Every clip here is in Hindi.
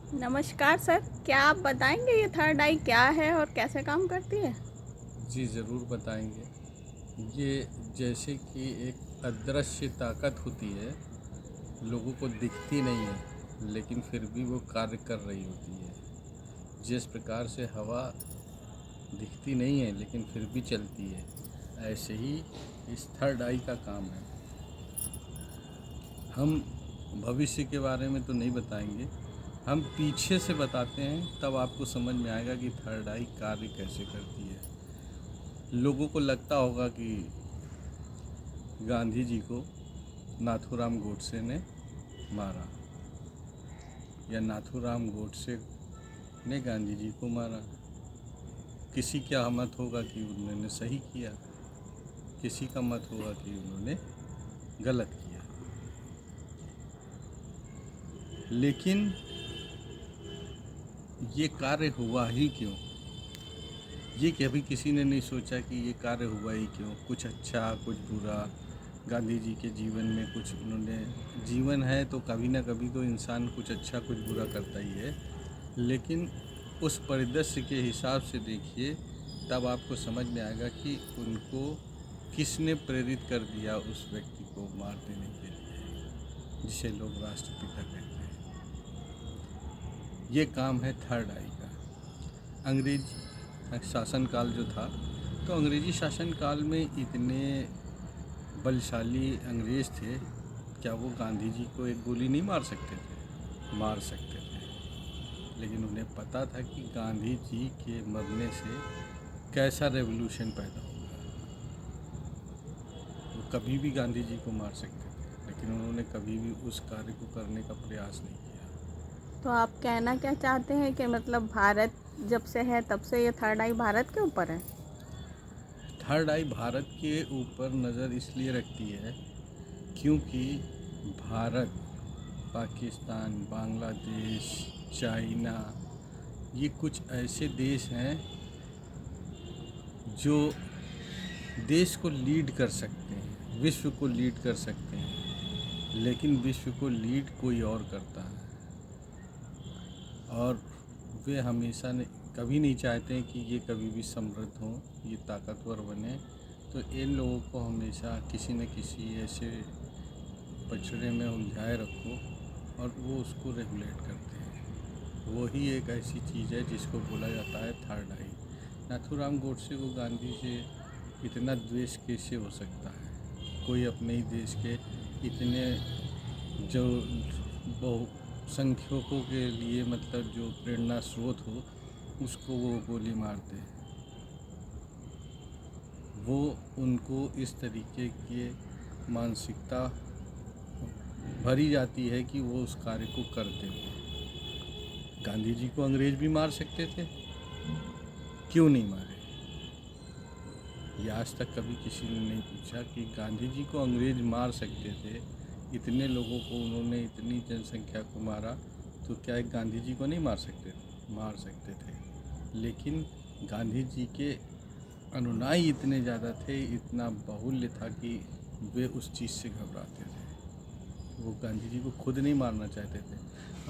नमस्कार सर, क्या आप बताएंगे ये थर्ड आई क्या है और कैसे काम करती है? जी ज़रूर बताएंगे। ये जैसे कि एक अदृश्य ताकत होती है, लोगों को दिखती नहीं है लेकिन फिर भी वो कार्य कर रही होती है। जिस प्रकार से हवा दिखती नहीं है लेकिन फिर भी चलती है, ऐसे ही इस थर्ड आई का काम है। हम भविष्य के बारे में तो नहीं बताएंगे, हम पीछे से बताते हैं, तब आपको समझ में आएगा कि थर्ड आई कार्य कैसे करती है। लोगों को लगता होगा कि गांधी जी को नाथूराम गोडसे ने मारा या नाथूराम गोडसे ने गांधी जी को मारा। किसी का मत होगा कि उन्होंने सही किया, किसी का मत होगा कि उन्होंने गलत किया। लेकिन ये कार्य हुआ ही क्यों, ये कभी किसी ने नहीं सोचा कि ये कार्य हुआ ही क्यों। कुछ अच्छा कुछ बुरा, गांधी जी के जीवन में कुछ उन्होंने, जीवन है तो कभी ना कभी तो इंसान कुछ अच्छा कुछ बुरा करता ही है। लेकिन उस परिदृश्य के हिसाब से देखिए, तब आपको समझ में आएगा कि उनको किसने प्रेरित कर दिया उस व्यक्ति को मार देने के लिए, जिसे लोग राष्ट्रपिता कहते हैं। ये काम है थर्ड आई का। अंग्रेज शासनकाल जो था, तो अंग्रेजी शासनकाल में इतने बलशाली अंग्रेज थे, क्या वो गांधी जी को एक गोली नहीं मार सकते थे? मार सकते थे। लेकिन उन्हें पता था कि गांधी जी के मरने से कैसा रेवोल्यूशन पैदा होगा। वो कभी भी गांधी जी को मार सकते थे, लेकिन उन्होंने कभी भी उस कार्य को करने का प्रयास नहीं किया। तो आप कहना क्या चाहते हैं कि मतलब भारत जब से है तब से ये थर्ड आई भारत के ऊपर है? थर्ड आई भारत के ऊपर नज़र इसलिए रखती है क्योंकि भारत, पाकिस्तान, बांग्लादेश, चाइना, ये कुछ ऐसे देश हैं जो देश को लीड कर सकते हैं, विश्व को लीड कर सकते हैं। लेकिन विश्व को लीड कोई और करता है, और वे हमेशा कभी नहीं चाहते हैं कि ये कभी भी समृद्ध हों, ये ताकतवर बने। तो इन लोगों को हमेशा किसी न किसी ऐसे पचड़े में उलझाए रखो और वो उसको रेगुलेट करते हैं। वही एक ऐसी चीज़ है जिसको बोला जाता है थर्ड आई। नाथूराम गोडसे को गांधी से इतना द्वेष कैसे हो सकता है? कोई अपने ही देश के इतने जो बहुसंख्यकों के लिए, मतलब जो प्रेरणा स्रोत हो, उसको वो गोली मारते हैं। वो उनको इस तरीके की मानसिकता भरी जाती है कि वो उस कार्य को करते हैं। गांधी जी को अंग्रेज भी मार सकते थे, क्यों नहीं मारे? ये आज तक कभी किसी ने नहीं पूछा कि गांधी जी को अंग्रेज मार सकते थे, इतने लोगों को उन्होंने, इतनी जनसंख्या को मारा, तो क्या एक गांधी जी को नहीं मार सकते? मार सकते थे। लेकिन गांधी जी के अनुयायी इतने ज़्यादा थे, इतना बाहुल्य था कि वे उस चीज़ से घबराते थे। वो गांधी जी को खुद नहीं मारना चाहते थे,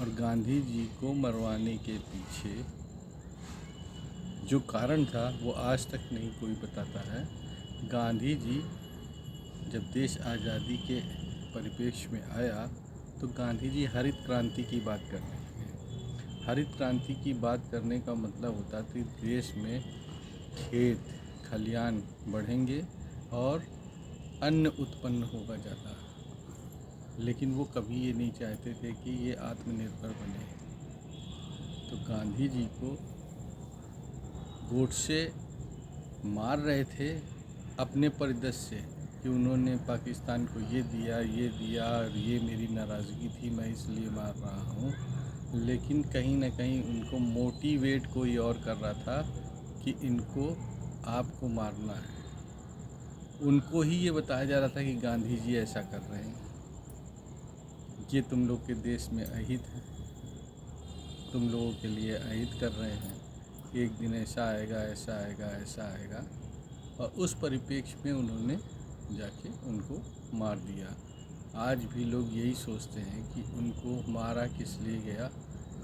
और गांधी जी को मरवाने के पीछे जो कारण था वो आज तक नहीं कोई बताता है। गांधी जी जब देश आज़ादी के परिप्रेक्ष्य में आया, तो गांधी जी हरित क्रांति की बात करने लगे। हरित क्रांति की बात करने का मतलब होता था देश में खेत खलियान बढ़ेंगे और अन्न उत्पन्न होगा ज़्यादा। लेकिन वो कभी ये नहीं चाहते थे कि ये आत्मनिर्भर बने। तो गांधी जी को गोडसे मार रहे थे अपने परिदृश्य से, कि उन्होंने पाकिस्तान को ये दिया और ये मेरी नाराज़गी थी, मैं इसलिए मार रहा हूँ। लेकिन कहीं ना कहीं उनको मोटिवेट कोई और कर रहा था कि इनको आपको मारना है। उनको ही ये बताया जा रहा था कि गांधी जी ऐसा कर रहे हैं, ये तुम लोग के देश में अहित है, तुम लोगों के लिए अहित कर रहे हैं, एक दिन ऐसा आएगा, ऐसा आएगा, ऐसा आएगा। और उस परिप्रेक्ष्य में उन्होंने जाके उनको मार दिया। आज भी लोग यही सोचते हैं कि उनको मारा किस लिए गया,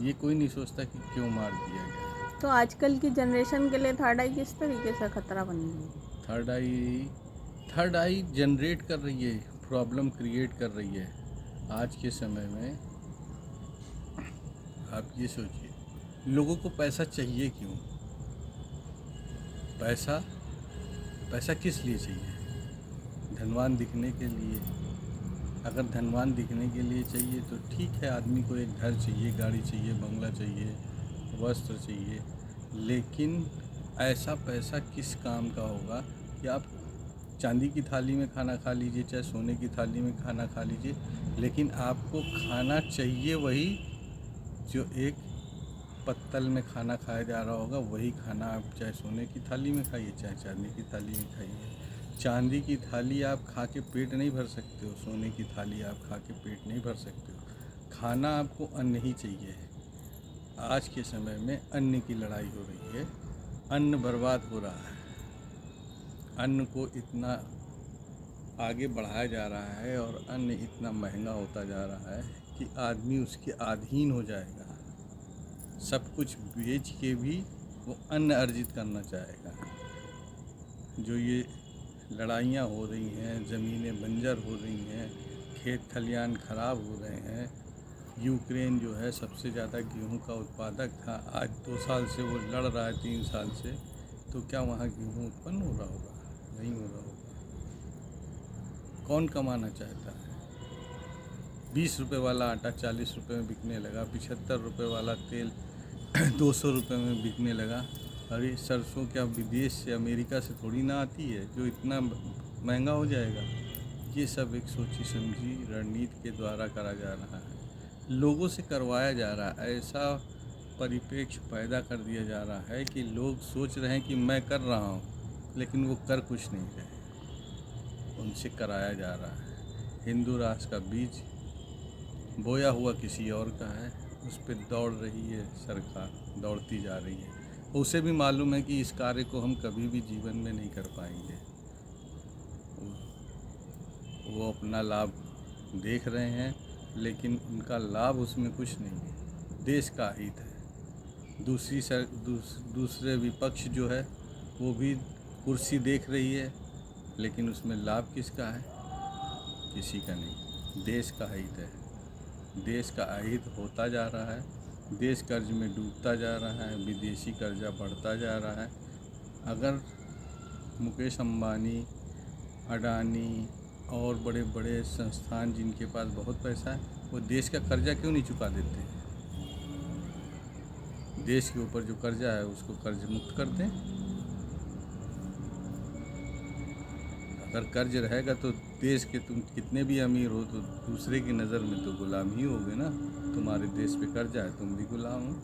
ये कोई नहीं सोचता कि क्यों मार दिया गया। तो आजकल की जनरेशन के लिए थर्ड आई किस तरीके से खतरा बन गई? थर्ड आई जनरेट कर रही है, प्रॉब्लम क्रिएट कर रही है। आज के समय में आप ये सोचिए, लोगों को पैसा चाहिए क्यों? पैसा किस लिए चाहिए? धनवान दिखने के लिए। अगर धनवान दिखने के लिए चाहिए तो ठीक है, आदमी को एक घर चाहिए, गाड़ी चाहिए, बंगला चाहिए, वस्त्र चाहिए, लेकिन ऐसा पैसा किस काम का होगा कि आप चांदी की थाली में खाना खा लीजिए, चाहे सोने की थाली में खाना खा लीजिए, लेकिन आपको खाना चाहिए वही जो एक पत्तल में खाना खाया जा रहा होगा, वही खाना आप चाहे सोने की थाली में खाइए, चाहे चांदी की थाली में खाइए। चांदी की थाली आप खा के पेट नहीं भर सकते हो, सोने की थाली आप खा के पेट नहीं भर सकते हो। खाना आपको अन्न ही चाहिए। आज के समय में अन्न की लड़ाई हो रही है, अन्न बर्बाद हो रहा है, अन्न को इतना आगे बढ़ाया जा रहा है और अन्न इतना महंगा होता जा रहा है कि आदमी उसके अधीन हो जाएगा। सब कुछ बेच के भी वो अन्न अर्जित करना चाहेगा। जो ये लड़ाइयाँ हो रही हैं, ज़मीनें बंजर हो रही हैं, खेत खलियान खराब हो रहे हैं। यूक्रेन जो है सबसे ज़्यादा गेहूं का उत्पादक था, आज 2 साल से वो लड़ रहा है, 3 साल से, तो क्या वहाँ गेहूं उत्पन्न हो रहा होगा? नहीं हो रहा होगा। कौन कमाना चाहता है? 20 रुपये वाला आटा 40 रुपये में बिकने लगा, 75 रुपये वाला तेल 200 रुपये में बिकने लगा। अरे सरसों क्या विदेश से, अमेरिका से थोड़ी ना आती है जो इतना महंगा हो जाएगा? ये सब एक सोची समझी रणनीति के द्वारा करा जा रहा है, लोगों से करवाया जा रहा है। ऐसा परिप्रेक्ष्य पैदा कर दिया जा रहा है कि लोग सोच रहे हैं कि मैं कर रहा हूँ, लेकिन वो कर कुछ नहीं रहे, उनसे कराया जा रहा है। हिंदू राष्ट्र का बीज बोया हुआ किसी और का है, उस पर दौड़ रही है सरकार, दौड़ती जा रही है। उसे भी मालूम है कि इस कार्य को हम कभी भी जीवन में नहीं कर पाएंगे। वो अपना लाभ देख रहे हैं, लेकिन उनका लाभ उसमें कुछ नहीं है, देश का हित है। दूसरे विपक्ष जो है वो भी कुर्सी देख रही है, लेकिन उसमें लाभ किसका है? किसी का नहीं। देश का हित है, देश का अहित होता जा रहा है, देश कर्ज में डूबता जा रहा है, विदेशी कर्जा बढ़ता जा रहा है। अगर मुकेश अंबानी, अडानी और बड़े बड़े संस्थान जिनके पास बहुत पैसा है, वो देश का कर्जा क्यों नहीं चुका देते? देश के ऊपर जो कर्जा है उसको कर्ज मुक्त कर दें। अगर कर्ज रहेगा तो देश के तुम कितने भी अमीर हो तो दूसरे की नज़र में तो गुलाम ही होगे ना। तुम्हारे देश पे कर्जा है, तुम भी गुलाम हो।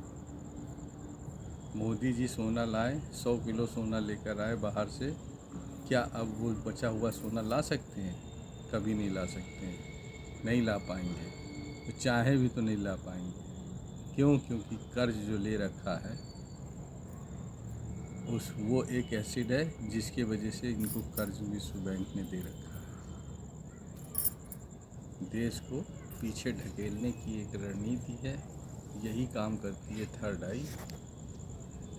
मोदी जी सोना लाए, 100 किलो सोना लेकर आए बाहर से, क्या अब वो बचा हुआ सोना ला सकते हैं? कभी नहीं ला सकते हैं, नहीं ला पाएंगे। तो चाहे भी तो नहीं ला पाएंगे। क्यों? क्योंकि कर्ज जो ले रखा है वो एक एसिड है जिसके वजह से इनको कर्ज विश्व बैंक ने दे रखा है। देश को पीछे ढकेलने की एक रणनीति है, यही काम करती है थर्ड आई।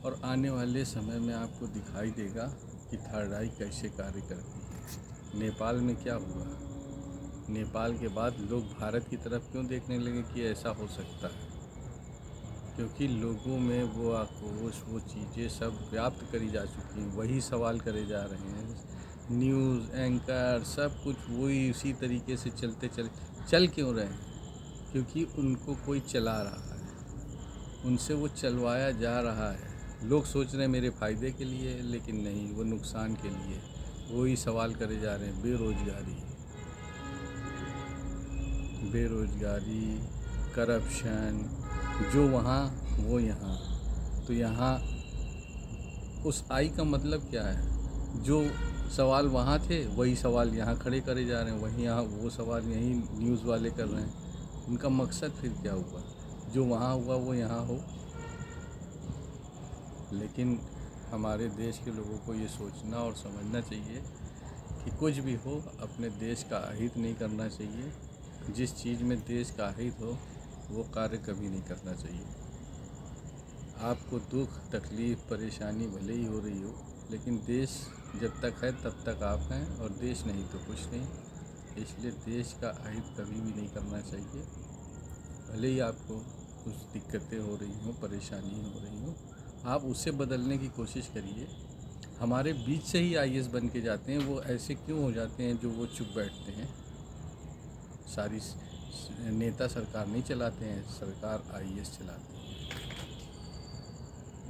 और आने वाले समय में आपको दिखाई देगा कि थर्ड आई कैसे कार्य करती है। नेपाल में क्या हुआ? नेपाल के बाद लोग भारत की तरफ क्यों देखने लगे कि ऐसा हो सकता है? क्योंकि लोगों में वो आक्रोश, वो चीज़ें सब व्याप्त करी जा चुकी हैं, वही सवाल करे जा रहे हैं। न्यूज़ एंकर सब कुछ वही उसी तरीके से चल क्यों रहे हैं? क्योंकि उनको कोई चला रहा है, उनसे वो चलवाया जा रहा है। लोग सोच रहे हैं मेरे फ़ायदे के लिए, लेकिन नहीं, वो नुकसान के लिए। वही सवाल करे जा रहे हैं। बेरोज़गारी, करप्शन, जो वहाँ वो यहाँ। तो यहाँ उस आई का मतलब क्या है? जो सवाल वहाँ थे वही सवाल यहाँ खड़े करे जा रहे हैं, वहीं यहाँ वो सवाल यहीं न्यूज़ वाले कर रहे हैं। उनका मकसद फिर क्या हुआ? जो वहाँ हुआ वो यहाँ हो। लेकिन हमारे देश के लोगों को ये सोचना और समझना चाहिए कि कुछ भी हो, अपने देश का अहित नहीं करना चाहिए। जिस चीज़ में देश का अहित हो वो कार्य कभी नहीं करना चाहिए। आपको दुख तकलीफ़ परेशानी भले ही हो रही हो, लेकिन देश जब तक है तब तक आप हैं, और देश नहीं तो कुछ नहीं। इसलिए देश का अहित कभी भी नहीं करना चाहिए। भले ही आपको कुछ दिक्कतें हो रही हों, परेशानी हो रही हो, आप उसे बदलने की कोशिश करिए। हमारे बीच से ही आईएएस बन के जाते हैं, वो ऐसे क्यों हो जाते हैं जो वो चुप बैठते हैं? सारी नेता सरकार नहीं चलाते हैं, सरकार आईएएस चलाते हैं।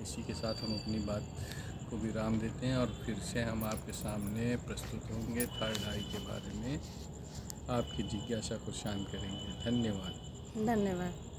इसी के साथ हम अपनी बात को विराम देते हैं, और फिर से हम आपके सामने प्रस्तुत होंगे थर्ड आई के बारे में, आपकी जिज्ञासा को शांत करेंगे। धन्यवाद। धन्यवाद।